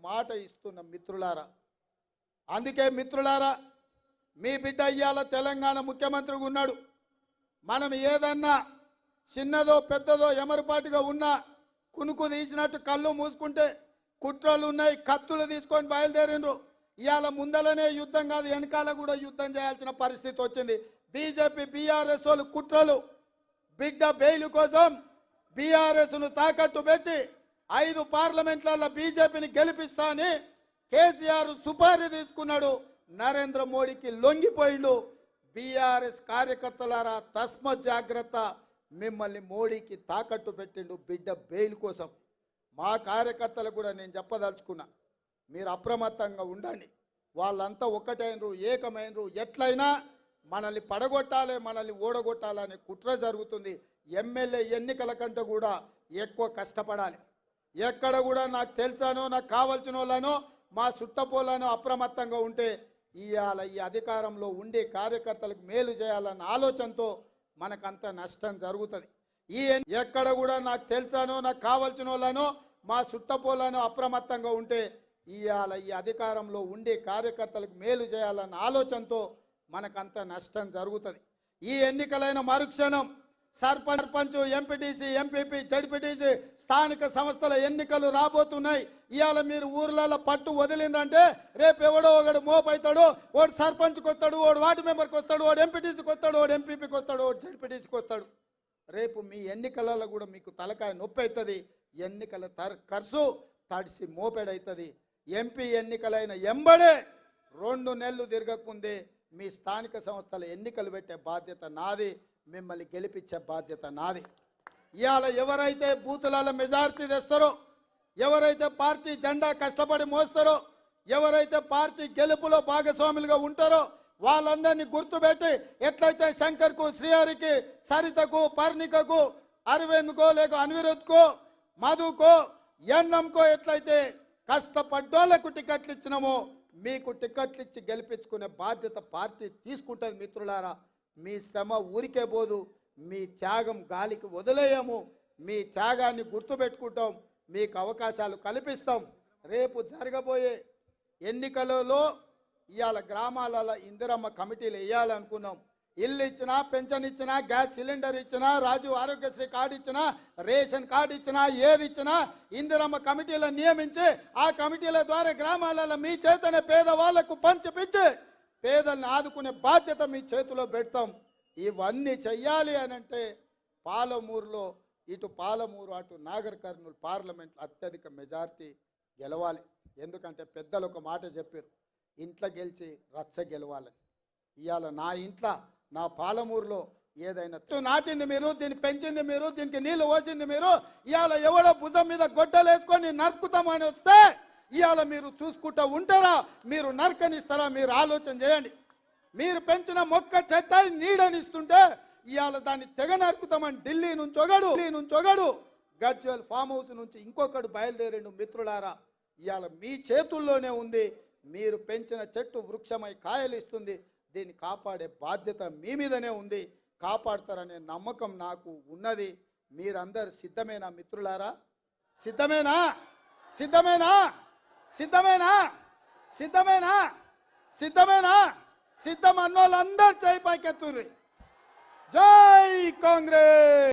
మాట ఇస్తున్న మిత్రులారా, అందుకే మిత్రులారా, మీ బిడ్డ ఇయ్యాల తెలంగాణ ముఖ్యమంత్రిగా ఉన్నాడు. మనం ఏదన్నా చిన్నదో పెద్దదో ఎమరుపాటుగా ఉన్నా కునుకు తీసినట్టు కళ్ళు మూసుకుంటే కుట్రలు ఉన్నాయి, కత్తులు తీసుకొని బయలుదేరిండ్రు. ఇవాళ ముందలనే యుద్ధం కాదు, వెనకాల కూడా యుద్ధం చేయాల్సిన పరిస్థితి వచ్చింది. బీజేపీ బీఆర్ఎస్ వాళ్ళు కుట్రలు, బిడ్డ బెయిల్ కోసం బీఆర్ఎస్ను తాకట్టు పెట్టి 5 పార్లమెంట్లలో బీజేపీని గెలిపిస్తా అని కేసీఆర్ సుపారీ తీసుకున్నాడు. నరేంద్ర మోడీకి లొంగిపోయిండు. బీఆర్ఎస్ కార్యకర్తలారా తస్మత్ జాగ్రత్త, మిమ్మల్ని మోడీకి తాకట్టు పెట్టిండు బిడ్డ బెయిల్ కోసం. మా కార్యకర్తలకు కూడా నేను చెప్పదలుచుకున్నా, మీరు అప్రమత్తంగా ఉండండి. వాళ్ళంతా ఒక్కటైనరు, ఏకమైనరు. ఎట్లయినా మనల్ని పడగొట్టాలి, మనల్ని ఓడగొట్టాలనే కుట్ర జరుగుతుంది. ఎమ్మెల్యే ఎన్నికల కంటే కూడా ఎక్కువ కష్టపడాలి. ఎక్కడ కూడా నాకు తెలుసానో నాకు కావాల్సిన వాళ్ళనో మా చుట్టపోలను అప్రమత్తంగా ఉంటే ఇవాళ ఈ అధికారంలో ఉండే కార్యకర్తలకు మేలు చేయాలన్న ఆలోచనతో మనకంత నష్టం జరుగుతుంది. ఎక్కడ కూడా నాకు తెలుసానో నాకు కావాల్సిన వాళ్ళనో మా చుట్టపోలను అప్రమత్తంగా ఉంటే ఇవాళ ఈ అధికారంలో ఉండే కార్యకర్తలకు మేలు చేయాలన్న ఆలోచనతో మనకంత నష్టం జరుగుతుంది. ఈ ఎన్నికలైన మరుక్షణం సర్పంచ్, ఎంపీటీసీ, ఎంపీపీ, జడ్పీటీసీ స్థానిక సంస్థల ఎన్నికలు రాబోతున్నాయి. ఇవాళ మీరు ఊర్లలో పట్టు వదిలిందంటే రేపు ఎవడో ఒకడు మోపవుతాడు. వాడు సర్పంచ్కి వస్తాడు, వాడు వార్డు మెంబర్కి వస్తాడు, వాడు ఎంపీటీసీకి వస్తాడు, వాడు ఎంపీపీకి వస్తాడు, వాడు జడ్పీటీసీకి వస్తాడు. రేపు మీ ఎన్నికలలో కూడా మీకు తలకాయ నొప్పి అవుతుంది. ఎన్నికల ఖర్చు తడిసి మోపెడవుతుంది. ఎంపీ ఎన్నికలైన ఎంబడే 2 నెలలు తిరగకముందే మీ స్థానిక సంస్థల ఎన్నికలు పెట్టే బాధ్యత నాది, మిమ్మల్ని గెలిపించే బాధ్యత నాది. ఇవాళ ఎవరైతే బూతులలో మెజారిటీ తెస్తారో, ఎవరైతే పార్టీ జెండా కష్టపడి మోస్తారో, ఎవరైతే పార్టీ గెలుపులో భాగస్వాములుగా ఉంటారో వాళ్ళందరినీ గుర్తుపెట్టి ఎట్లయితే శంకర్కు, శ్రీహరికి, సరితకు, పర్ణికకు, అరవింద్కో లేక అనిరుద్కో, మధుకో, ఎన్నంకో ఎట్లయితే కష్టపడ్డోళ్లకు టికెట్లు ఇచ్చినామో మీకు టికెట్లు ఇచ్చి గెలిపించుకునే బాధ్యత పార్టీ తీసుకుంటుంది. మిత్రులారా, మీ శ్రమ ఊరికే పోదు, మీ త్యాగం గాలికి వదిలేయము. మీ త్యాగాన్ని గుర్తుపెట్టుకుంటాం, మీకు అవకాశాలు కల్పిస్తాం. రేపు జరగబోయే ఎన్నికలలో ఇవాళ గ్రామాలలో ఇందిరమ్మ కమిటీలు వేయాలనుకున్నాం. ఇల్లు ఇచ్చినా, పెన్షన్ ఇచ్చినా, గ్యాస్ సిలిండర్ ఇచ్చినా, రాజీవ్ ఆరోగ్యశ్రీ కార్డు ఇచ్చినా, రేషన్ కార్డు ఇచ్చినా, ఏది ఇచ్చినా ఇందిరమ్మ కమిటీలను నియమించి ఆ కమిటీల ద్వారా గ్రామాలలో మీ చేతనే పేదవాళ్లకు పంచిపించి పేదల్ని ఆదుకునే బాధ్యత మీ చేతిలో పెడతాం. ఇవన్నీ చెయ్యాలి అని అంటే పాలమూరులో ఇటు పాలమూరు అటు నాగర్ కర్నూలు పార్లమెంట్ అత్యధిక మెజార్టీ గెలవాలి. ఎందుకంటే పెద్దలు ఒక మాట చెప్పారు, ఇంట్లో గెలిచి రచ్చ గెలవాలని. ఇవాళ నా ఇంట్లో నా పాలమూరులో ఏదైనా నాటింది మీరు, దీన్ని పెంచింది మీరు, దీనికి నీళ్లు పోసింది మీరు. ఇవాళ ఎవడో భుజం మీద గొడ్డలు వేసుకొని నరుకుతామని వస్తే ఇవాళ మీరు చూసుకుంటూ ఉంటారా? మీరు నరకనిస్తారా? మీరు ఆలోచన చేయండి. మీరు పెంచిన మొక్క చెట్టు నీడనిస్తుంటే ఇవాళ దాన్ని తెగ నరుకుతామని ఢిల్లీ నుంచి ఒకడు గజ్వేల్ ఫామ్ హౌస్ నుంచి ఇంకొకడు బయలుదేరిండు. మిత్రులారా, ఇవాళ మీ చేతుల్లోనే ఉంది. మీరు పెంచిన చెట్టు వృక్షమై కాయలు ఇస్తుంది. దీన్ని కాపాడే బాధ్యత మీ మీదనే ఉంది. కాపాడతారనే నమ్మకం నాకు ఉన్నది. మీరందరు సిద్ధమేనా మిత్రులారా? సిద్ధమేనా? సిద్ధమేనా? సిద్ధమేనా? సిద్ధమేనా? సిద్ధమేనా? సిద్ధం అన్నోళ్ళందరూ చేయి పైకెత్తుర్రి. జై కాంగ్రెస్.